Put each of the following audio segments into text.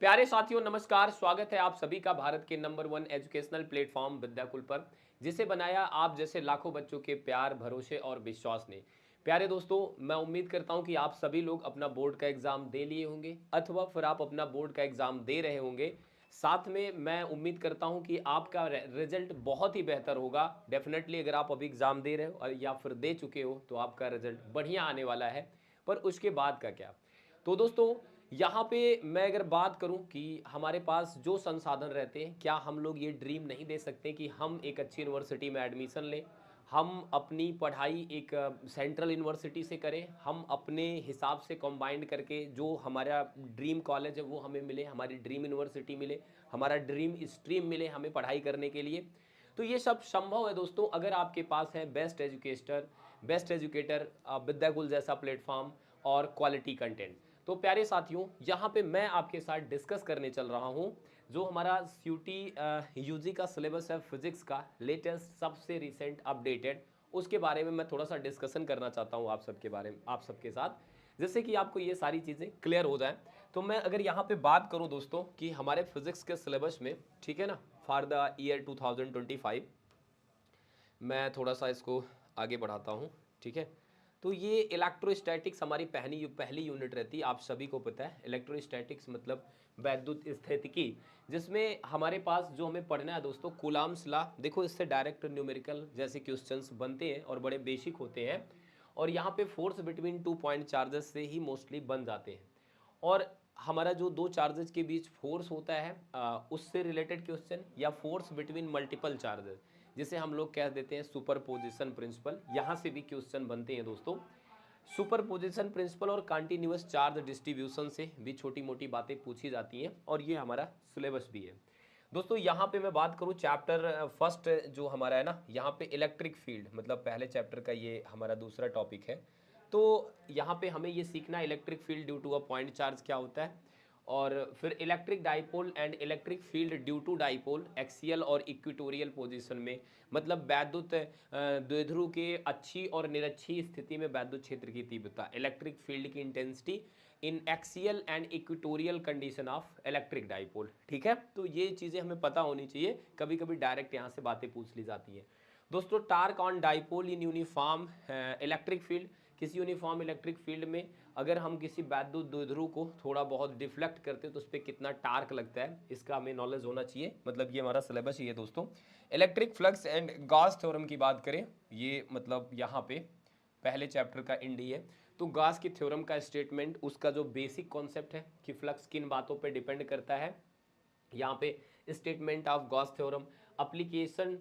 प्यारे साथियों नमस्कार। स्वागत है आप सभी का भारत के number one educational platform Vidyakul पर, जिसे बनाया आप जैसे लाखों बच्चों के प्यार, भरोसे और विश्वास ने। प्यारे दोस्तों, मैं उम्मीद करता हूं कि आप सभी लोग अपना बोर्ड का एग्जाम दे लिए होंगे अथवा फिर आप अपना बोर्ड का एग्जाम दे रहे होंगे। साथ में मैं उम्मीद करता हूं कि आपका रिजल्ट बहुत ही बेहतर होगा। डेफिनेटली अगर आप अभी एग्जाम दे रहे हो या फिर दे चुके हो तो आपका रिजल्ट बढ़िया आने वाला है। पर उसके बाद का क्या? तो दोस्तों, यहाँ पे मैं अगर बात करूँ कि हमारे पास जो संसाधन रहते हैं, क्या हम लोग ये ड्रीम नहीं दे सकते कि हम एक अच्छी यूनिवर्सिटी में एडमिशन लें, हम अपनी पढ़ाई एक सेंट्रल यूनिवर्सिटी से करें, हम अपने हिसाब से कंबाइंड करके जो हमारा ड्रीम कॉलेज है वो हमें मिले, हमारी ड्रीम यूनिवर्सिटी मिले, हमारा ड्रीम स्ट्रीम मिले हमें पढ़ाई करने के लिए। तो ये सब संभव है दोस्तों, अगर आपके पास है बेस्ट एजुकेटर विद्याकुल जैसा प्लेटफॉर्म और क्वालिटी कंटेंट। तो प्यारे साथियों, यहाँ पे मैं आपके साथ डिस्कस करने चल रहा हूँ जो हमारा सीयूटी यूजी का सिलेबस है फिजिक्स का लेटेस्ट सबसे रिसेंट अपडेटेड, उसके बारे में मैं थोड़ा सा डिस्कशन करना चाहता हूँ आप सबके साथ, जिससे कि आपको ये सारी चीज़ें क्लियर हो जाएं। तो मैं अगर यहाँ पे बात करूँ दोस्तों कि हमारे फिजिक्स के सिलेबस में, ठीक है ना, फॉर द ईयर 2025, मैं थोड़ा सा इसको आगे बढ़ाता हूँ। ठीक है, तो ये इलेक्ट्रोस्टैटिक्स हमारी पहली पहली यूनिट रहती है। आप सभी को पता है इलेक्ट्रोस्टैटिक्स मतलब वैद्युत स्थितिकी, जिसमें हमारे पास जो हमें पढ़ना है दोस्तों कूलाम्स लॉ। देखो, इससे डायरेक्ट न्यूमेरिकल जैसे क्वेश्चंस बनते हैं और बड़े बेसिक होते हैं, और यहाँ पे force between two point charges से ही मोस्टली बन जाते हैं। और हमारा जो दो चार्जेस के बीच फोर्स होता है उससे रिलेटेड क्वेश्चन, या फोर्स बिटवीन मल्टीपल चार्जेस, जिसे हम लोग कह देते हैं सुपरपोजिशन प्रिंसिपल, यहाँ से भी क्वेश्चन बनते हैं दोस्तों। सुपरपोजिशन प्रिंसिपल और कंटिन्यूअस चार्ज डिस्ट्रीब्यूशन से भी छोटी मोटी बातें पूछी जाती हैं, और ये हमारा सिलेबस भी है दोस्तों। यहाँ पे मैं बात करूँ चैप्टर फर्स्ट जो हमारा है ना, यहाँ पे इलेक्ट्रिक फील्ड मतलब पहले चैप्टर का ये हमारा दूसरा टॉपिक है। तो यहाँ पे हमें ये सीखना electric field due to a point charge क्या होता है, और फिर electric dipole and electric field due to dipole axial और इक्वेटोरियल पोजीशन में, मतलब वैद्युत द्विध्रुव के अच्छी और निरक्षीय स्थिति में वैद्युत क्षेत्र की तीव्रता, इलेक्ट्रिक फील्ड की intensity in axial and equatorial condition of electric dipole. ठीक है, तो ये चीज़ें हमें पता होनी चाहिए, कभी कभी डायरेक्ट यहाँ से बातें पूछ ली जाती हैं दोस्तों। Torque on dipole in uniform electric field, किसी यूनिफॉर्म इलेक्ट्रिक फील्ड में अगर हम किसी वैद्युत द्विध्रुव को थोड़ा बहुत डिफ्लेक्ट करते हैं तो उस पर कितना टार्क लगता है, इसका हमें नॉलेज होना चाहिए। मतलब ये हमारा सिलेबस ही है दोस्तों। Electric flux and Gauss theorem की बात करें, ये मतलब यहाँ पे पहले चैप्टर का एंड ही है। तो गॉस की थ्योरम का स्टेटमेंट, उसका जो बेसिक कॉन्सेप्ट है कि फ्लक्स किन बातों पे डिपेंड करता है, यहाँ पे statement of Gauss theorem, application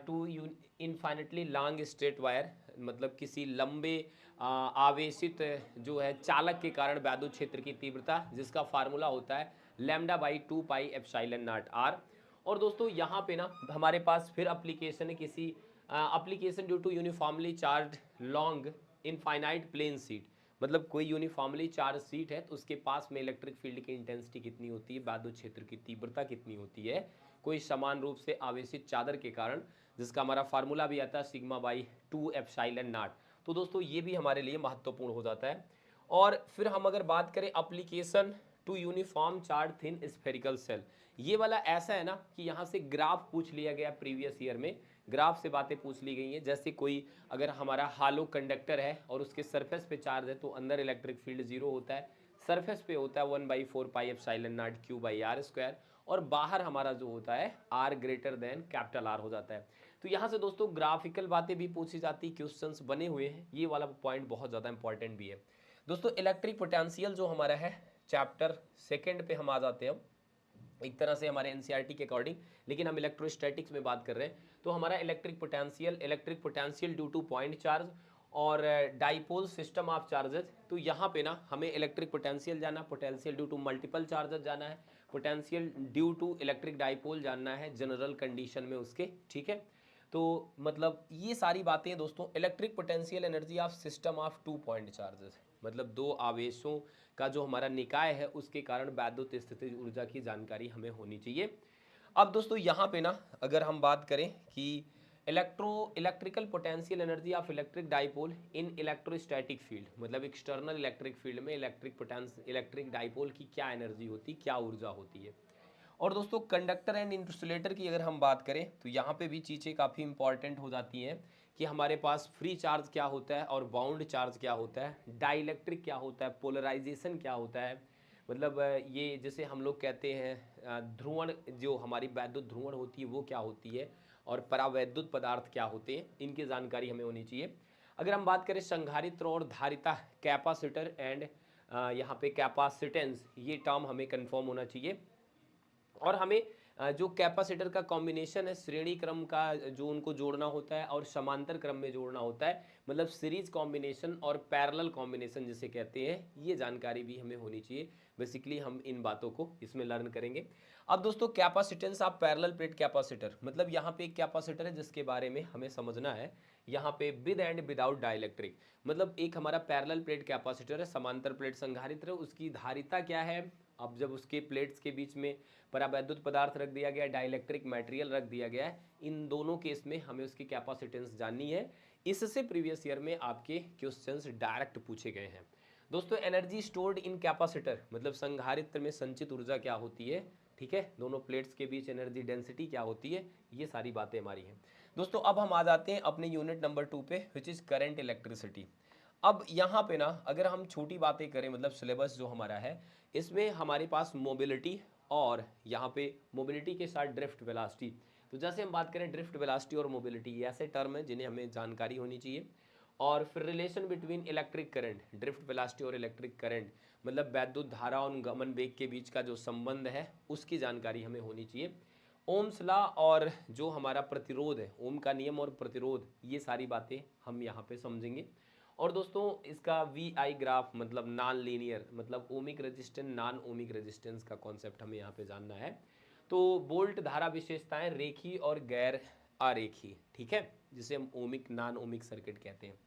to infinitely long straight wire, मतलब किसी लंबे आवेशित जो है चालक के कारण वैद्युत क्षेत्र की तीव्रता, जिसका फार्मूला होता है lambda by 2 pi epsilon naught r. और दोस्तों यहाँ पे ना हमारे पास फिर एप्लीकेशन है किसी application due to uniformly charge long infinite plane sheet, मतलब कोई यूनिफॉर्मली चार्ज सीट है तो उसके पास में इलेक्ट्रिक फील्ड की इंटेंसिटी कितनी होती है, वैद्युत क्षेत्र की तीव्रता कितनी होती है, कोई समान रूप से आवेशित चादर के कारण, जिसका हमारा फार्मूला भी आता है सिग्मा बाई 2 एप्सिलॉन नॉट। तो दोस्तों ये भी हमारे लिए महत्वपूर्ण हो जाता है। और फिर हम अगर बात करें application to uniform charge thin spherical shell, ये वाला ऐसा है ना कि यहाँ से ग्राफ पूछ लिया गया प्रीवियस ईयर में, ग्राफ से बातें पूछ ली गई हैं। जैसे कोई अगर हमारा हालो कंडक्टर है और उसके सरफेस पे चार्ज है तो अंदर इलेक्ट्रिक फील्ड जीरो होता है, सरफेस पे होता है 1/4 pi epsilon naught q by r square, और बाहर हमारा जो होता है r greater than capital R हो जाता है। तो यहाँ से दोस्तों ग्राफिकल बातें भी पूछी जाती, क्वेश्चंस बने हुए हैं, ये वाला पॉइंट बहुत ज़्यादा इंपॉर्टेंट भी है दोस्तों। इलेक्ट्रिक पोटेंशियल जो हमारा है चैप्टर सेकेंड पे हम आ जाते हैं, एक तरह से हमारे एनसीईआरटी के अकॉर्डिंग, लेकिन हम इलेक्ट्रोस्टैटिक्स में बात कर रहे हैं। तो हमारा electric potential due to point charge और डाइपोल सिस्टम ऑफ चार्जेस। तो यहाँ पे ना हमें इलेक्ट्रिक पोटेंशियल जाना, potential due to multiple charges जाना है, potential due to electric dipole जानना है जनरल कंडीशन में उसके। ठीक है, तो मतलब ये सारी बातें दोस्तों electric potential energy of system of 2 point charges, मतलब दो आवेशों का जो हमारा निकाय है उसके कारण वैद्युत स्थितिज ऊर्जा की जानकारी हमें होनी चाहिए। अब दोस्तों यहाँ पे ना अगर हम बात करें कि electrical potential energy of electric dipole in electrostatic field, मतलब एक्सटर्नल इलेक्ट्रिक फील्ड में इलेक्ट्रिक डाइपोल की क्या एनर्जी होती, क्या ऊर्जा होती है। और दोस्तों कंडक्टर एंड इंसुलेटर की अगर हम बात करें तो यहाँ पे भी चीज़ें काफ़ी इंपॉर्टेंट हो जाती हैं कि हमारे पास फ्री चार्ज क्या होता है और बाउंड चार्ज क्या होता है, डाइलेक्ट्रिक क्या होता है, पोलराइजेशन क्या होता है, मतलब ये जैसे हम लोग कहते हैं ध्रुवण, जो हमारी वैद्युत ध्रुवण होती है वो क्या होती है, और परावैद्युत पदार्थ क्या होते हैं, इनकी जानकारी हमें होनी चाहिए। अगर हम बात करें संधारित्र और धारिता, कैपेसिटर एंड यहाँ पे कैपेसिटेंस, ये टर्म हमें कंफर्म होना चाहिए। और हमें जो कैपेसिटर का कॉम्बिनेशन है, श्रेणी क्रम का जो उनको जोड़ना होता है और समांतर क्रम में जोड़ना होता है, मतलब सीरीज कॉम्बिनेशन और पैरेलल कॉम्बिनेशन जिसे कहते हैं, ये जानकारी भी हमें होनी चाहिए। बेसिकली हम इन बातों को इसमें लर्न करेंगे। अब दोस्तों capacitance of parallel plate capacitor, मतलब यहाँ पे एक कैपेसिटर है जिसके बारे में हमें समझना है, यहाँ पे विद एंड विदाउट डाइलेक्ट्रिक, मतलब एक हमारा पैरेलल प्लेट कैपेसिटर है, समांतर प्लेट संधारित्र, उसकी धारिता क्या है। अब जब उसके प्लेट्स के बीच में परावैद्युत पदार्थ रख दिया गया है, डाइलेक्ट्रिक मटेरियल रख दिया गया है, इन दोनों केस में हमें उसकी कैपेसिटेंस जाननी है। इससे प्रीवियस ईयर में आपके क्वेश्चंस डायरेक्ट पूछे गए हैं। दोस्तों एनर्जी स्टोर्ड इन कैपेसिटर, मतलब संधारित्र में संचित ऊर्जा क्या होती है, ठीक है, दोनों प्लेट्स के बीच एनर्जी डेंसिटी क्या होती है, ये सारी बातें हमारी हैं। दोस्तों अब हम आ जाते हैं अपने यूनिट नंबर 2 पे, विच इज़ करंट इलेक्ट्रिसिटी। अब यहाँ पे ना अगर हम छोटी बातें करें, मतलब सिलेबस जो हमारा है इसमें हमारे पास मोबिलिटी और यहाँ पे मोबिलिटी के साथ ड्रिफ्ट वेलोसिटी, तो जैसे हम बात करें ड्रिफ्ट वेलोसिटी और मोबिलिटी, ये ऐसे टर्म है जिन्हें हमें जानकारी होनी चाहिए। और फिर relation between electric current, drift velocity और इलेक्ट्रिक करंट, मतलब वैद्युत धारा और गमन वेग के बीच का जो संबंध है उसकी जानकारी हमें होनी चाहिए। ओम्स लॉ और जो हमारा प्रतिरोध है, ओम का नियम और प्रतिरोध, ये सारी बातें हम यहाँ पे समझेंगे। और दोस्तों इसका वी आई ग्राफ, मतलब नॉन लीनियर, मतलब ohmic resistance non ohmic resistance का कॉन्सेप्ट हमें यहाँ पे जानना है। तो वोल्ट धारा विशेषताएं रेखीय और गैर आरेखीय, ठीक है, जिसे हम ओमिक नॉन ओमिक सर्किट कहते हैं।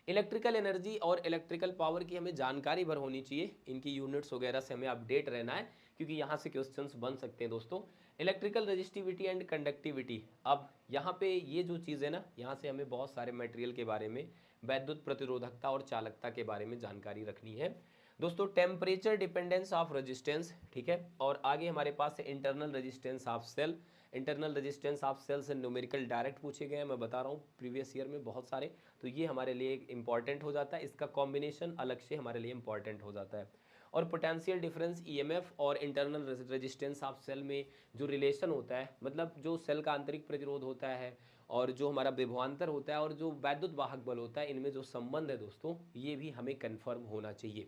इलेक्ट्रिकल एनर्जी और इलेक्ट्रिकल पावर की हमें जानकारी भर होनी चाहिए, इनकी यूनिट्स वगैरह से हमें अपडेट रहना है क्योंकि यहाँ से क्वेश्चंस बन सकते हैं दोस्तों। इलेक्ट्रिकल रजिस्टिविटी एंड कंडक्टिविटी, अब यहाँ पे ये जो चीज़ है ना, यहाँ से हमें बहुत सारे मटेरियल के बारे में, वैद्युत प्रतिरोधकता और चालकता के बारे में जानकारी रखनी है। दोस्तों टेम्परेचर डिपेंडेंस ऑफ रेजिस्टेंस, ठीक है, और आगे हमारे पास है internal resistance of cell. Internal resistance of cell से न्यूमेरिकल डायरेक्ट पूछे गए हैं, मैं बता रहा हूँ प्रीवियस ईयर में बहुत सारे, तो ये हमारे लिए इंपॉर्टेंट हो जाता है, इसका कॉम्बिनेशन अलग से हमारे लिए इंपॉर्टेंट हो जाता है। और पोटेंशियल डिफरेंस ईएमएफ और इंटरनल रेजिस्टेंस ऑफ सेल में जो रिलेशन होता है, मतलब जो सेल का आंतरिक प्रतिरोध होता है और जो हमारा विभवांतर होता है और जो वैद्युत वाहक बल होता है, इनमें जो संबंध है दोस्तों, ये भी हमें कन्फर्म होना चाहिए।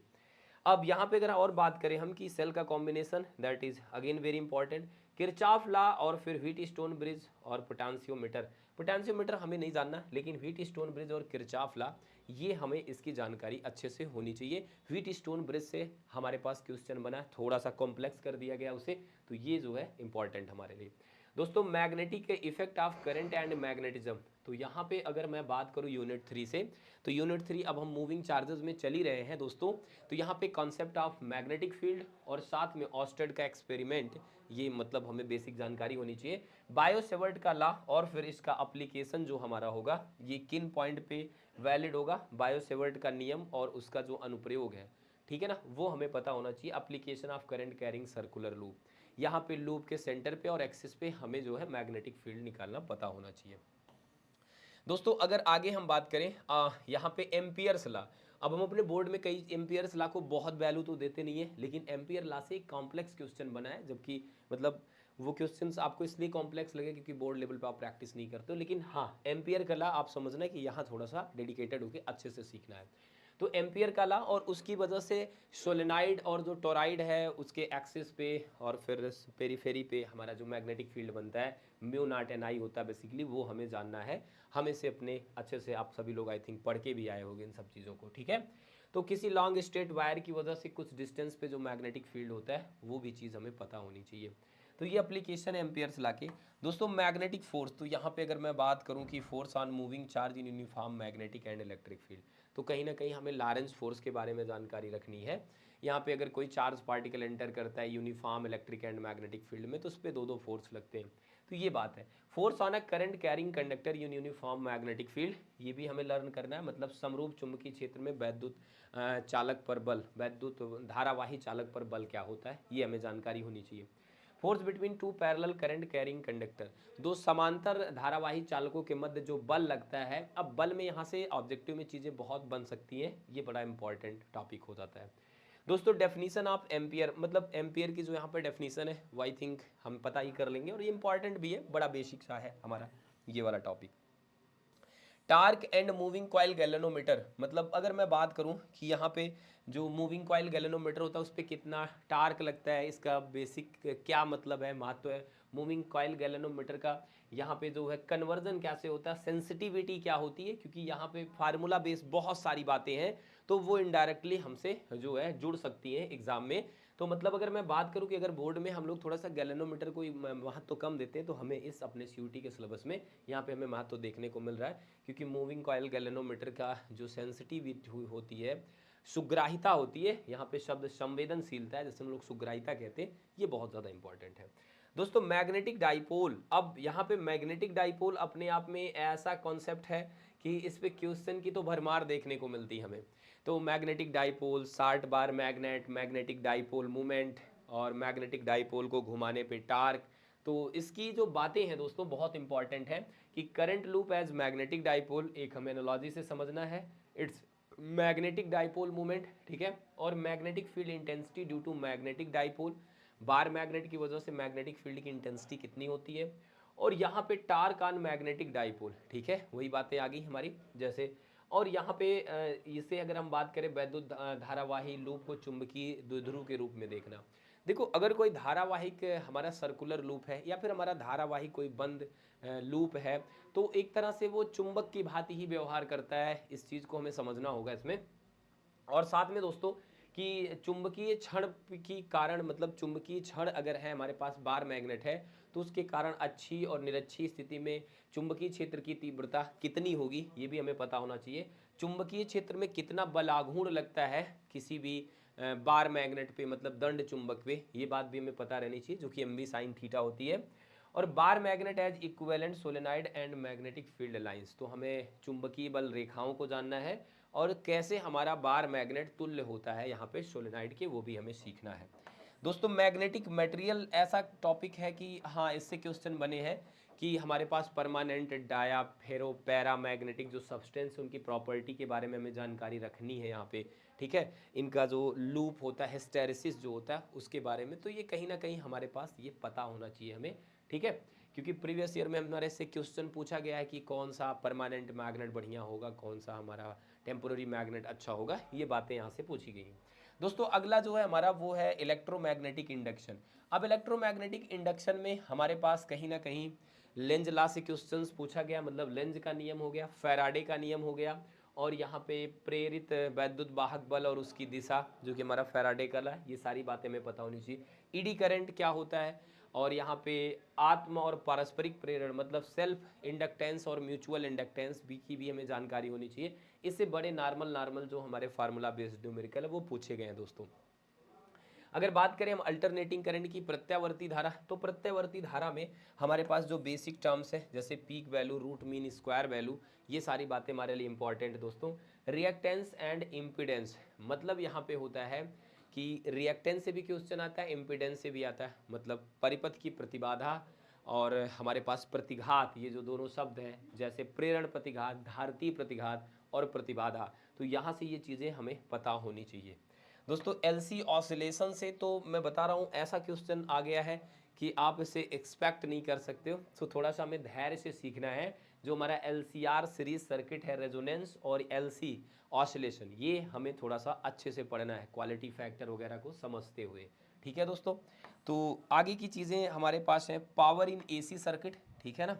अब यहाँ पे अगर और बात करें हम कि सेल का combination, that is again very important, Kirchhoff law और फिर व्हीट स्टोन ब्रिज और पोटेंशियोमीटर। पोटेंशियोमीटर हमें नहीं जानना, लेकिन व्हीट स्टोन ब्रिज और किरचॉफ लॉ, ये हमें इसकी जानकारी अच्छे से होनी चाहिए। व्हीट स्टोन ब्रिज से हमारे पास क्वेश्चन बना है, थोड़ा सा कॉम्प्लेक्स कर दिया गया उसे, तो ये जो है इंपॉर्टेंट हमारे लिए। दोस्तों magnetic effect of current and magnetism, तो यहाँ पे अगर मैं बात करूँ यूनिट 3 से, तो यूनिट 3 अब हम मूविंग चार्जेस में चल ही रहे हैं दोस्तों, तो यहाँ पे कॉन्सेप्ट ऑफ मैग्नेटिक फील्ड और साथ में ऑस्टेड का एक्सपेरिमेंट, ये मतलब हमें बेसिक जानकारी होनी चाहिए। बायो सेवर्ट का लॉ और फिर इसका अप्लीकेशन जो हमारा होगा, ये किन पॉइंट पे वैलिड होगा, बायो सेवर्ट का नियम और उसका जो अनुप्रयोग है, ठीक है ना, वो हमें पता होना चाहिए। Application of current carrying circular loop, यहाँ पे लूप के सेंटर पे और एक्सिस पे हमें जो है मैग्नेटिक फील्ड निकालना पता होना चाहिए। दोस्तों अगर आगे हम बात करें यहाँ पे एम्पियर्स लॉ, अब हम अपने बोर्ड में कई एम्पियर्स लॉ को बहुत वैल्यू तो देते नहीं है, लेकिन एम्पियर लॉ से एक कॉम्प्लेक्स क्वेश्चन बना है, जबकि मतलब वो क्वेश्चंस आपको इसलिए कॉम्प्लेक्स लगे क्योंकि बोर्ड लेवल पे आप प्रैक्टिस नहीं करते हो, लेकिन हाँ एम्पियर का लॉ आप समझना है कि यहाँ थोड़ा सा डेडिकेटेड होकर अच्छे से सीखना है। तो एम्पियर का लॉ, और उसकी वजह से सोलेनाइड और जो टोराइड है उसके एक्सिस पे और फिर पेरीफेरी पे हमारा जो मैग्नेटिक फील्ड बनता है, म्यू नॉट एन आई होता है बेसिकली, वो हमें जानना है। हमें से अपने अच्छे से आप सभी लोग आई थिंक पढ़ के भी आए होंगे इन सब चीज़ों को, ठीक है। तो किसी लॉन्ग स्ट्रेट वायर की वजह से कुछ डिस्टेंस पे जो मैग्नेटिक फील्ड होता है, वो भी चीज़ हमें पता होनी चाहिए। तो ये एप्लीकेशन है एम्पियर्स ला के। दोस्तों मैग्नेटिक फोर्स, तो यहाँ पे अगर मैं बात करूँ कि force on moving charge in uniform magnetic and electric field, तो कहीं ना कहीं हमें लॉरेंस फोर्स के बारे में जानकारी रखनी है। यहाँ पे अगर कोई चार्ज पार्टिकल एंटर करता है uniform electric and magnetic field में, तो उस पर दो दो फोर्स लगते हैं। तो ये बात है। Force on a current carrying conductor in uniform magnetic field, ये भी हमें लर्न करना है, मतलब समरूप चुंबकीय क्षेत्र में वैद्युत चालक पर बल, वैद्युत धारावाही चालक पर बल क्या होता है, ये हमें जानकारी होनी चाहिए। Force between two parallel current carrying conductor, दो समांतर धारावाही चालकों के मध्य जो बल लगता है। अब बल में यहाँ से ऑब्जेक्टिव में चीज़ें बहुत बन सकती हैं, ये बड़ा इंपॉर्टेंट टॉपिक हो जाता है दोस्तों। डेफिनेशन ऑफ एम्पियर, मतलब एम्पियर की जो यहाँ पर डेफिनेशन है वो आई थिंक हम पता ही कर लेंगे, और ये इंपॉर्टेंट भी है, बड़ा बेसिक सा है हमारा ये वाला topic. Torque and moving coil galvanometer, मतलब अगर मैं बात करूं कि यहाँ पे जो मूविंग कॉइल गैल्वेनोमीटर होता है उस पर कितना टार्क लगता है, इसका बेसिक क्या मतलब है, महत्व है मूविंग कॉइल गैल्वेनोमीटर का। यहाँ पे जो है कन्वर्जन कैसे होता है, सेंसिटिविटी क्या होती है, क्योंकि यहाँ पे फार्मूला बेस बहुत सारी बातें हैं, तो वो इनडायरेक्टली हमसे जो है जुड़ सकती हैं एग्जाम में। तो मतलब अगर मैं बात करूं कि अगर बोर्ड में हम लोग थोड़ा सा गैल्वेनोमीटर को महत्व तो कम देते हैं, तो हमें इस अपने सीयूटी के सिलेबस में यहाँ पे हमें महत्व देखने को मिल रहा है, क्योंकि मूविंग कॉइल गैल्वेनोमीटर का जो सेंसिटिविटी होती है, सुग्राहिता होती है, यहाँ पे शब्द संवेदनशीलता है जैसे हम लोग सुग्राहिता कहते हैं, ये बहुत ज़्यादा इंपॉर्टेंट है दोस्तों। मैग्नेटिक डाइपोल, अब यहाँ पे मैग्नेटिक डाइपोल अपने आप में ऐसा कॉन्सेप्ट है कि इस पे क्वेश्चन की तो भरमार देखने को मिलती है हमें। तो magnetic dipole, short bar magnet, magnetic dipole movement, और मैग्नेटिक डाइपोल को घुमाने पे टार्क। तो इसकी जो बातें हैं दोस्तों बहुत इंपॉर्टेंट है कि current loop as magnetic dipole, एक हमें एनालॉजी से समझना है, इट्स मैग्नेटिक डाइपोल मूवमेंट, ठीक है, और magnetic field intensity due to magnetic dipole, bar magnet की वजह से मैग्नेटिक फील्ड की इंटेंसिटी कितनी होती है, और यहाँ पे टार्क ऑन मैग्नेटिक डाइपोल, ठीक है, वही बातें आ गई हमारी जैसे। और यहाँ पे इसे अगर हम बात करें वैद्युत धारावाही लूप को चुंबकीय द्विध्रुव के रूप में देखना। देखो अगर कोई धारावाहिक हमारा सर्कुलर लूप है, या फिर हमारा धारावाहिक कोई बंद लूप है, तो एक तरह से वो चुंबक की भांति ही व्यवहार करता है, इस चीज़ को हमें समझना होगा इसमें। और साथ में दोस्तों कि चुंबकीय क्षण की कारण, मतलब चुंबकीय क्षण अगर है हमारे पास बार मैग्नेट है, तो उसके कारण अच्छी और निरक्षी स्थिति में चुंबकीय क्षेत्र की तीव्रता कितनी होगी, ये भी हमें पता होना चाहिए। चुंबकीय क्षेत्र में कितना बल आघूर्ण लगता है किसी भी बार मैग्नेट पे, मतलब दंड चुंबक पे, ये बात भी हमें पता रहनी चाहिए, जो कि mv sin थीटा होती है। और bar magnet as equivalent solenoid and magnetic field lines, तो हमें चुंबकीय बल रेखाओं को जानना है, और कैसे हमारा बार मैग्नेट तुल्य होता है यहाँ पे सोलेनाइड के, वो भी हमें सीखना है दोस्तों। मैग्नेटिक मटेरियल ऐसा टॉपिक है कि हाँ, इससे क्वेश्चन बने हैं कि हमारे पास परमानेंट डाया फेरो पैरा मैग्नेटिक जो सब्सटेंस, उनकी प्रॉपर्टी के बारे में हमें जानकारी रखनी है यहाँ पे, ठीक है। इनका जो लूप होता है, हिस्टेरेसिस जो होता है, उसके बारे में, तो ये कहीं ना कहीं हमारे पास ये पता होना चाहिए हमें, ठीक है, क्योंकि प्रीवियस ईयर में हमारे से क्वेश्चन पूछा गया है कि कौन सा परमानेंट मैग्नेट बढ़िया होगा, कौन सा हमारा टेम्पोररी मैग्नेट अच्छा होगा, ये बातें यहाँ से पूछी गई हैं दोस्तों। अगला जो है हमारा वो है इलेक्ट्रोमैग्नेटिक इंडक्शन। अब इलेक्ट्रोमैग्नेटिक इंडक्शन में हमारे पास कहीं ना कहीं लेंज लॉ से क्वेश्चंस पूछा गया, मतलब लेंज का नियम हो गया, फैराडे का नियम हो गया, और यहाँ पे प्रेरित वैद्युत वाहक बल और उसकी दिशा जो कि हमारा फैराडे का है, ये सारी बातें हमें पता होनी चाहिए। ईडी करंट क्या होता है, और यहाँ पे आत्म और पारस्परिक प्रेरण, मतलब सेल्फ इंडक्टेंस और म्यूचुअल इंडक्टेंस भी की भी हमें जानकारी होनी चाहिए। इससे बड़े नॉर्मल जो हमारे फार्मूला बेस्ड न्यूमेरिकल है वो पूछे गए हैं दोस्तों। अगर बात करें हम अल्टरनेटिंग करंट की, प्रत्यावर्ती धारा, तो प्रत्यावर्ती धारा में हमारे पास जो बेसिक टर्म्स है जैसे peak value, root mean, square value, ये सारी बातें हमारे लिए इंपॉर्टेंट है दोस्तों। रिएक्टेंस एंड इम्पीडेंस, मतलब यहाँ पे होता है कि रिएक्टेंस से भी क्वेश्चन आता है, इम्पीडेंस से भी आता है, मतलब परिपथ की प्रतिबाधा और हमारे पास प्रतिघात, ये जो दोनों शब्द हैं, जैसे प्रेरण प्रतिघात, धारतीय प्रतिघात और प्रतिबाधा, तो यहाँ से ये चीज़ें हमें पता होनी चाहिए दोस्तों। एलसी ऑसिलेशन से तो मैं बता रहा हूँ ऐसा क्वेश्चन आ गया है कि आप इसे एक्सपेक्ट नहीं कर सकते हो, तो थोड़ा सा हमें धैर्य से सीखना है। जो हमारा एलसीआर सीरीज सर्किट है, रेजोनेंस और एलसी ऑसिलेशन, ये हमें थोड़ा सा अच्छे से पढ़ना है, क्वालिटी फैक्टर वगैरह को समझते हुए, ठीक है दोस्तों। तो आगे की चीज़ें हमारे पास हैं, पावर इन एसी सर्किट, ठीक है ना।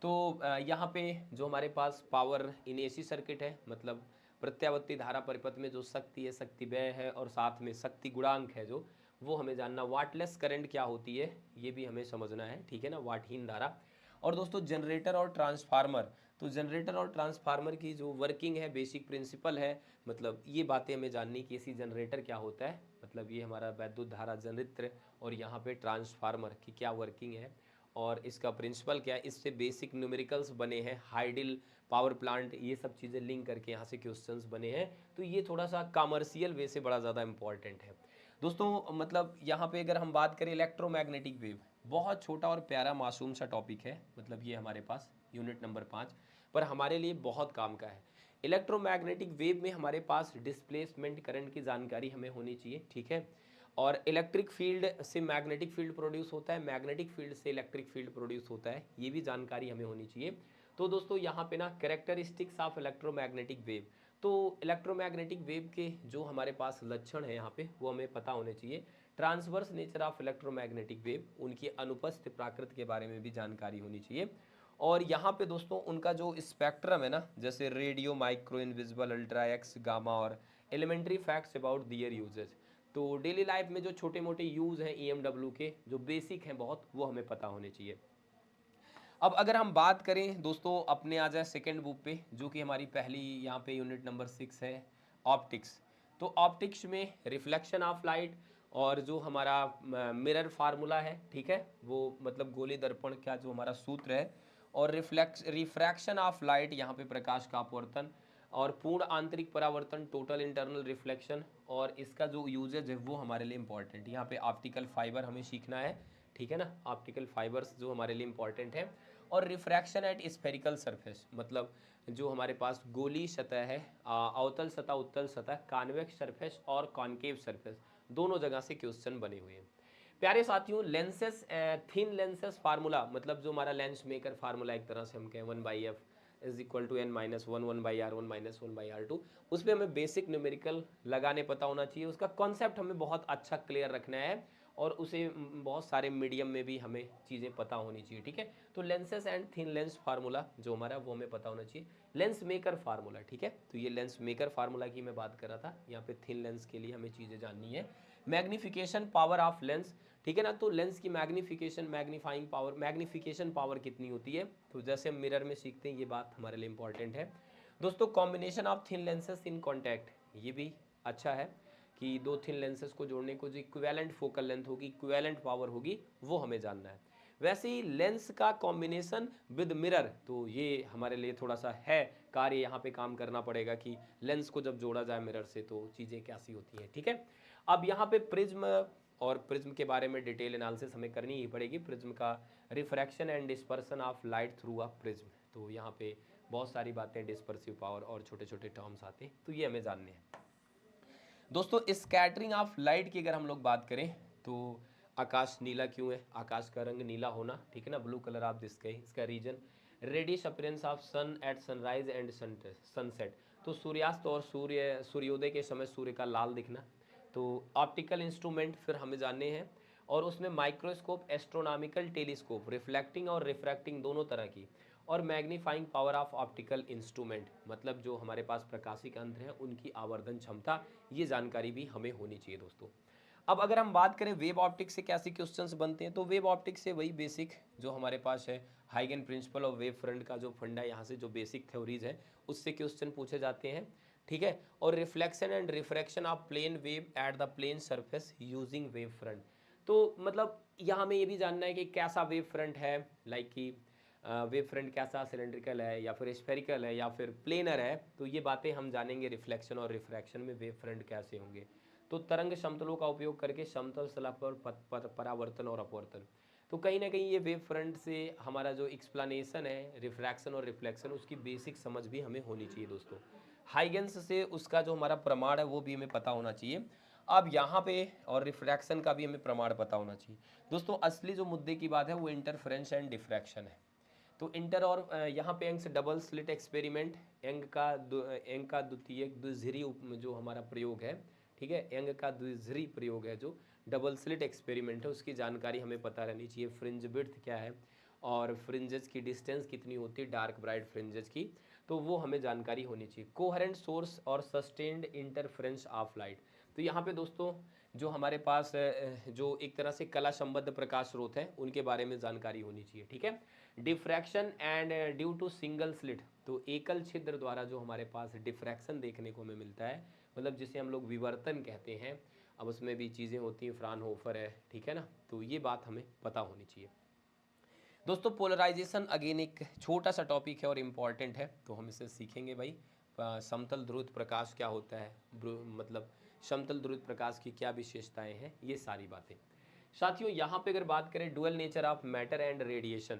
तो यहाँ पे जो हमारे पास पावर इन एसी सर्किट है, मतलब प्रत्यावर्ती धारा परिपथ में जो शक्ति है, शक्ति व्यय है, और साथ में शक्ति गुणांक है जो, वो हमें जानना। वाटलेस करंट क्या होती है ये भी हमें समझना है, ठीक है ना, वाटहीन धारा। और दोस्तों जनरेटर और ट्रांसफार्मर, तो जनरेटर और ट्रांसफार्मर की जो वर्किंग है, बेसिक प्रिंसिपल है, मतलब ये बातें हमें जाननी कि एसी जनरेटर क्या होता है, मतलब ये हमारा वैद्युत धारा जनरेटर, और यहाँ पे ट्रांसफार्मर की क्या वर्किंग है और इसका प्रिंसिपल क्या है, इससे बेसिक न्यूमेरिकल्स बने हैं, हाइडल पावर प्लांट, ये सब चीज़ें लिंक करके यहाँ से क्वेश्चंस बने हैं। तो ये थोड़ा सा कमर्शियल वे से बड़ा ज़्यादा इंपॉर्टेंट है दोस्तों। मतलब यहाँ पे अगर हम बात करें इलेक्ट्रोमैग्नेटिक वेव, बहुत छोटा और प्यारा मासूम सा टॉपिक है, मतलब ये हमारे पास यूनिट नंबर 5 पर हमारे लिए बहुत काम का है। इलेक्ट्रोमैग्नेटिक वेव में हमारे पास डिस्प्लेसमेंट करंट की जानकारी हमें होनी चाहिए, ठीक है। और इलेक्ट्रिक फील्ड से मैग्नेटिक फील्ड प्रोड्यूस होता है, मैग्नेटिक फील्ड से इलेक्ट्रिक फील्ड प्रोड्यूस होता है, ये भी जानकारी हमें होनी चाहिए। तो दोस्तों यहाँ पे ना कैरेक्टरिस्टिक्स ऑफ इलेक्ट्रोमैग्नेटिक वेव, तो इलेक्ट्रोमैग्नेटिक वेव के जो हमारे पास लक्षण है यहाँ पे वो हमें पता होने चाहिए। Transverse nature of electromagnetic wave, उनकी अनुपस्थित प्राकृत के बारे में भी जानकारी होनी चाहिए। और यहाँ पे दोस्तों उनका जो स्पेक्ट्रम है ना, जैसे radio, micro, invisible, ultra, X, gamma, और elementary facts about their uses, तो डेली लाइफ में जो छोटे मोटे यूज़ हैं EMW के, जो बेसिक हैं बहुत, वो हमें पता होने चाहिए। अब अगर हम बात करें दोस्तों, अपने आ जाए सेकेंड बुक पे, जो कि हमारी पहली यहाँ पे यूनिट नंबर 6 है, ऑप्टिक्स। तो ऑप्टिक्स में रिफ्लेक्शन ऑफ लाइट और जो हमारा मिरर फार्मूला है, ठीक है, वो मतलब गोली दर्पण का जो हमारा सूत्र है, और रिफ्रैक्शन ऑफ लाइट, यहाँ पे प्रकाश का अपवर्तन, और पूर्ण आंतरिक परावर्तन, टोटल इंटरनल रिफ्लेक्शन, और इसका जो यूजेज है वो हमारे लिए इंपॉर्टेंट। यहाँ पे ऑप्टिकल फाइबर हमें सीखना है, ठीक है ना, ऑप्टिकल फाइबर्स जो हमारे लिए इंपॉर्टेंट है। और रिफ्रैक्शन एट स्फेरिकल सरफेस, मतलब जो हमारे पास गोली सतह है, अवतल सतह, उत्तल सतह, कॉन्वेक्स सरफेस और कॉन्केव सरफेस, दोनों जगह से क्वेश्चन बने हुए हैं। प्यारे साथियों, लेंसेस, थिन लेंसेस फार्मूला, मतलब जो हमारा लेंस मेकर फार्मूला एक तरह से हम कहें 1/f is equal to n-1 1/r 1 1/r2, उस पर हमें बेसिक न्यूमेरिकल लगाने पता होना चाहिए, उसका कॉन्सेप्ट हमें बहुत अच्छा क्लियर रखना है, और उसे बहुत सारे मीडियम में भी हमें चीज़ें पता होनी चाहिए, ठीक है। तो lenses and thin lens formula जो हमारा, वो हमें पता होना चाहिए। लेंस मेकर फार्मूला, ठीक है, तो ये लेंस मेकर फार्मूला की मैं बात कर रहा था। यहाँ पे थिन लेंस के लिए हमें चीज़ें जाननी है। मैग्निफिकेशन पावर ऑफ लेंस, ठीक है ना, तो लेंस की magnification, magnifying power, magnification power कितनी होती है, तो जैसे हम मिरर में सीखते हैं, ये बात हमारे लिए इंपॉर्टेंट है दोस्तों। Combination of thin lenses in contact, ये भी अच्छा है कि दो थिन लेंसेस को जोड़ने को जो इक्विवेलेंट फोकल लेंथ होगी, इक्विवेलेंट पावर होगी, वो हमें जानना है। वैसे ही लेंस का कॉम्बिनेशन विद मिरर, तो ये हमारे लिए थोड़ा सा है कार्य, यहाँ पे काम करना पड़ेगा कि लेंस को जब जोड़ा जाए मिरर से तो चीज़ें कैसी होती हैं, ठीक है। अब यहाँ पे प्रिज्म, और प्रिज्म के बारे में डिटेल एनालिसिस हमें करनी ही पड़ेगी। प्रिज्म का refraction and dispersion of light through a prism, तो यहाँ पे बहुत सारी बातें, डिस्पर्सिव पावर और छोटे छोटे टर्म्स आते हैं, तो ये हमें जानने हैं दोस्तों। स्कैटरिंग ऑफ लाइट की अगर हम लोग बात करें, तो आकाश नीला क्यों है, आकाश का रंग नीला होना, ठीक है ना, blue colour of the sky, इसका reason reddish appearance of sun at sunrise and sunset, तो सूर्यास्त और सूर्योदय के समय सूर्य का लाल दिखना। तो ऑप्टिकल इंस्ट्रूमेंट फिर हमें जानने हैं, और उसमें माइक्रोस्कोप, एस्ट्रोनॉमिकल टेलीस्कोप, रिफ्लेक्टिंग और रिफ्रैक्टिंग दोनों तरह की, और magnifying power of optical instrument, मतलब जो हमारे पास प्रकाशिक यंत्र हैं उनकी आवर्धन क्षमता, ये जानकारी भी हमें होनी चाहिए दोस्तों। अब अगर हम बात करें वेव ऑप्टिक्स से कैसे क्वेश्चंस बनते हैं, तो वेव ऑप्टिक्स से वही बेसिक जो हमारे पास है, हाइगन प्रिंसिपल और वेव फ्रंट का जो फंडा, यहाँ से जो बेसिक थ्योरीज है उससे क्वेश्चन पूछे जाते हैं, ठीक है। और reflection and refraction of plane wave at the plane surface using wave front, तो मतलब यहाँ हमें ये भी जानना है कि कैसा वेव फ्रंट है, लाइक कि वेव फ्रंट कैसा, सिलेंड्रिकल है या फिर स्फेरिकल है या फिर प्लेनर है, तो ये बातें हम जानेंगे रिफ्लेक्शन और रिफ्रैक्शन में वेव फ्रंट कैसे होंगे। तो तरंग समतलों का उपयोग करके समतल सतह पर परावर्तन और अपवर्तन, तो कहीं ना कहीं ये वेव फ्रंट से हमारा जो एक्सप्लेनेशन है रिफ्रैक्शन और रिफ्लेक्शन, उसकी बेसिक समझ भी हमें होनी चाहिए दोस्तों। हाइगेंस से उसका जो हमारा प्रमाण है वो भी हमें पता होना चाहिए। अब यहाँ पे और रिफ्रैक्शन का भी हमें प्रमाण पता होना चाहिए दोस्तों। असली जो मुद्दे की बात है वो इंटरफेरेंस एंड डिफ्रैक्शन है। तो इंटर और यहाँ पे Young's double slit experiment, Young का द्वितीयक द्विध्रुवी जो हमारा प्रयोग है, ठीक है, यंग का द्विध्रुवी प्रयोग है, जो डबल स्लिट एक्सपेरिमेंट है, उसकी जानकारी हमें पता रहनी चाहिए। फ्रिंज विड्थ क्या है और फ्रिंजेस की डिस्टेंस कितनी होती है डार्क ब्राइट फ्रिंजेस की, तो वो हमें जानकारी होनी चाहिए। कोहेरेंट सोर्स और सस्टेन्ड इंटरफेरेंस ऑफ लाइट, तो यहाँ पे दोस्तों जो हमारे पास जो एक तरह से कला संबद्ध प्रकाश स्रोत है उनके बारे में जानकारी होनी चाहिए, ठीक है। Diffraction and due to single slit, तो एकल छिद्र द्वारा जो हमारे पास डिफ्रैक्शन देखने को हमें मिलता है, मतलब जिसे हम लोग विवर्तन कहते हैं। अब उसमें भी चीज़ें होती हैं, फ्रानहोफर है, ठीक है ना, तो ये बात हमें पता होनी चाहिए। दोस्तों पोलराइजेशन अगेन एक छोटा सा टॉपिक है और इम्पॉर्टेंट है, तो हम इसे सीखेंगे भाई। समतल ध्रुवित प्रकाश क्या होता है, मतलब समतल ध्रुवित प्रकाश की क्या विशेषताएं हैं, ये सारी बातें। साथियों यहाँ पे अगर बात करें dual nature of matter and radiation,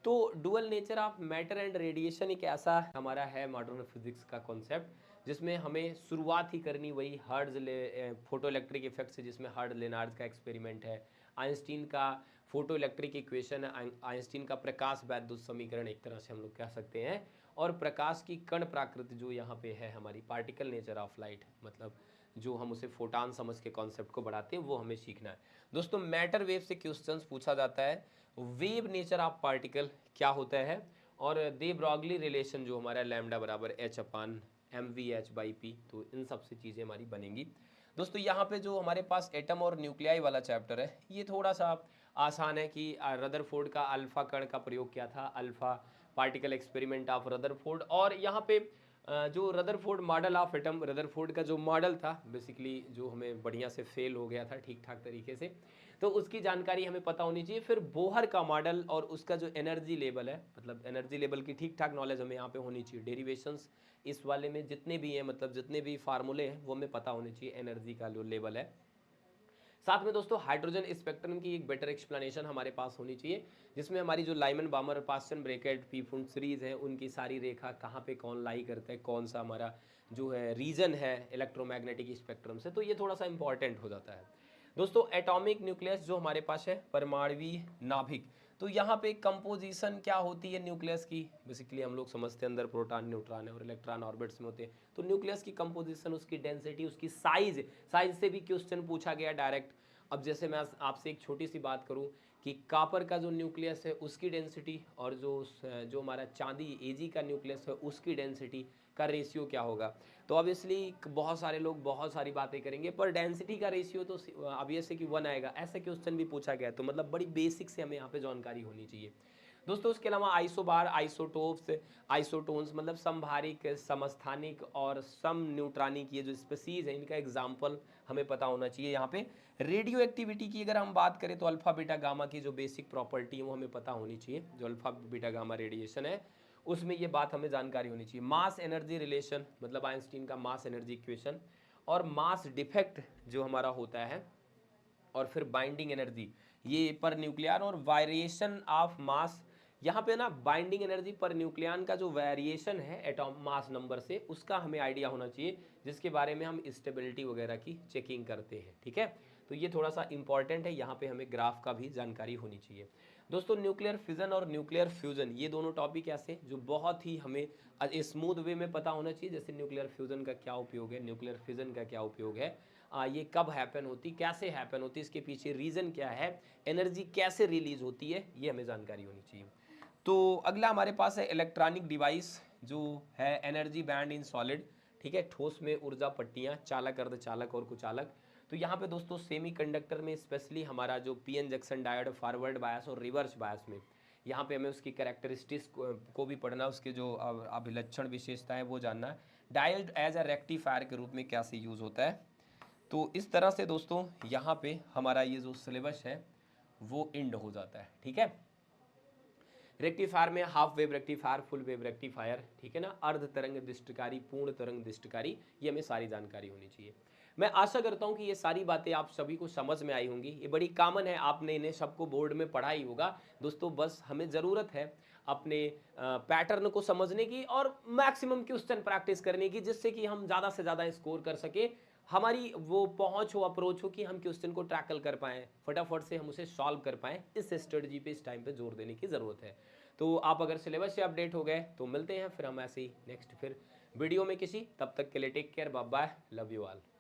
तो dual nature of matter and radiation एक ऐसा हमारा है मॉडर्न फिजिक्स का कॉन्सेप्ट जिसमें हमें शुरुआत ही करनी वही हर्ट्ज फोटो इलेक्ट्रिक इफेक्ट से, जिसमें हर्ट्ज लेनार्ड का एक्सपेरिमेंट है, आइंस्टीन का फोटो इलेक्ट्रिक इक्वेशन है, आइंस्टीन का प्रकाश वैद्युत समीकरण एक तरह से हम लोग कह सकते हैं, और प्रकाश की कण प्राकृति जो यहाँ पे है हमारी पार्टिकल नेचर ऑफ लाइट, मतलब जो हम उसे फोटान समझ के कॉन्सेप्ट को बढ़ाते हैं वो हमें सीखना है। दोस्तों मैटर वेव से क्वेश्चंस पूछा जाता है, वेव नेचर ऑफ पार्टिकल क्या होता है, और दे ब्रॉगली रिलेशन जो हमारा लैम्डा बराबर h/mv/p, तो इन सब से चीज़ें हमारी बनेंगी। दोस्तों यहाँ पे जो हमारे पास एटम और न्यूक्लियाई वाला चैप्टर है ये थोड़ा सा आसान है कि रदरफोर्ड का अल्फा कण का प्रयोग क्या था, alpha particle experiment of Rutherford, और यहाँ पे जो Rutherford model of atom, Rutherford का जो मॉडल था बेसिकली जो हमें बढ़िया से फेल हो गया था ठीक ठाक तरीके से, तो उसकी जानकारी हमें पता होनी चाहिए। फिर बोहर का मॉडल और उसका जो एनर्जी लेवल है, मतलब एनर्जी लेवल की ठीक ठाक नॉलेज हमें यहाँ पे होनी चाहिए। डेरिवेशंस इस वाले में जितने भी हैं, मतलब जितने भी फार्मूले हैं वो हमें पता होने चाहिए, एनर्जी का जो लेवल है। साथ में दोस्तों हाइड्रोजन स्पेक्ट्रम की एक बेटर एक्सप्लेनेशन हमारे पास होनी चाहिए, जिसमें हमारी जो लाइमन बामर पास्टन ब्रैकेट पीफुंड सीरीज है उनकी सारी रेखा कहाँ पे कौन लाई करता है, कौन सा हमारा जो है रीजन है इलेक्ट्रोमैग्नेटिक स्पेक्ट्रम से, तो ये थोड़ा सा इंपॉर्टेंट हो जाता है। दोस्तों एटॉमिक न्यूक्लियस जो हमारे पास है, परमाणुवीय नाभिक, तो यहाँ पे कंपोजिशन क्या होती है न्यूक्लियस की, बेसिकली हम लोग समझते हैं अंदर प्रोटॉन न्यूट्रॉन है और इलेक्ट्रॉन ऑर्बिट्स में होते हैं, तो न्यूक्लियस की कंपोजिशन, उसकी डेंसिटी, उसकी साइज, साइज से भी क्वेश्चन पूछा गया डायरेक्ट। अब जैसे मैं आपसे एक छोटी सी बात करूं कि कॉपर का जो न्यूक्लियस है उसकी डेंसिटी और जो हमारा चांदी एजी का न्यूक्लियस है उसकी डेंसिटी का रेशियो क्या होगा, तो ऑब्वियसली बहुत सारे लोग बहुत सारी बातें करेंगे, पर डेंसिटी का रेशियो तो ऑब्वियस है कि 1 आएगा, ऐसा क्वेश्चन भी पूछा गया है, तो मतलब बड़ी बेसिक से हमें यहाँ पे जानकारी होनी चाहिए। दोस्तों उसके अलावा आइसोबार, आइसोटोप्स, आइसोटोन्स, मतलब समभारिक, समस्थानिक और सम न्यूट्रॉनिक, ये जो स्पीसीज है इनका एग्जाम्पल हमें पता होना चाहिए। यहाँ पे रेडियो एक्टिविटी की अगर हम बात करें तो अल्फा बीटा गामा की जो बेसिक प्रॉपर्टी है वो हमें पता होनी चाहिए, जो अल्फा बीटा गामा रेडिएशन है उसमें ये बात हमें जानकारी होनी चाहिए। मास एनर्जी रिलेशन, मतलब आइंस्टीन का मास एनर्जी इक्वेशन, और मास डिफेक्ट जो हमारा होता है, और फिर बाइंडिंग एनर्जी ये पर न्यूक्लियन, और वायरिएशन ऑफ मास, यहाँ पे ना बाइंडिंग एनर्जी पर न्यूक्लियन का जो वेरिएशन है एटॉम मास नंबर से, उसका हमें आइडिया होना चाहिए, जिसके बारे में हम स्टेबिलिटी वगैरह की चेकिंग करते हैं, ठीक है। तो ये थोड़ा सा इंपॉर्टेंट है, यहाँ पे हमें ग्राफ का भी जानकारी होनी चाहिए। दोस्तों न्यूक्लियर फिजन और न्यूक्लियर फ्यूजन ये दोनों टॉपिक ऐसे जो बहुत ही हमें स्मूथ वे में पता होना चाहिए, जैसे न्यूक्लियर फ्यूजन का क्या उपयोग है, न्यूक्लियर फिजन का क्या उपयोग है, ये कब हैपन होती, कैसे हैपन होती, इसके पीछे रीज़न क्या है, एनर्जी कैसे रिलीज होती है, ये हमें जानकारी होनी चाहिए। तो अगला हमारे पास है इलेक्ट्रॉनिक डिवाइस जो है एनर्जी बैंड इन सॉलिड, ठीक है, ठोस में ऊर्जा पट्टियाँ, चालक, अर्धचालक और कुचालक। तो यहाँ पे दोस्तों सेमीकंडक्टर में स्पेशली हमारा जो PN junction diode, forward bias और रिवर्स बायस में, यहाँ पे हमें उसकी कैरेक्टरिस्टिक्स को भी पढ़ना, उसके जो अभिलक्षण विशेषता है वो जानना है। डायोड एज अ रेक्टिफायर के रूप में कैसे यूज़ होता है। तो इस तरह से दोस्तों यहाँ पे हमारा ये जो सिलेबस है वो एंड हो जाता है, ठीक है। रेक्टिफायर में half wave rectifier, full wave rectifier, ठीक है ना, अर्ध तरंग दृष्टिकारी, पूर्ण तरंग दृष्टिकारी, ये हमें सारी जानकारी होनी चाहिए। मैं आशा करता हूँ कि ये सारी बातें आप सभी को समझ में आई होंगी, ये बड़ी कॉमन है, आपने इन्हें सबको बोर्ड में पढ़ा ही होगा। दोस्तों बस हमें ज़रूरत है अपने पैटर्न को समझने की और मैक्सिमम क्वेश्चन प्रैक्टिस करने की, जिससे कि हम ज़्यादा से ज़्यादा स्कोर कर सके, हमारी वो पहुंच हो, अप्रोच हो कि हम क्वेश्चन को टैकल कर पाएँ, फटाफट से हम उसे सॉल्व कर पाएँ। इस स्ट्रेटजी पे इस टाइम पे जोर देने की ज़रूरत है। तो आप अगर सिलेबस से अपडेट हो गए तो मिलते हैं फिर हम ऐसे ही नेक्स्ट फिर वीडियो में किसी, तब तक के लिए take care, bye bye, love you all.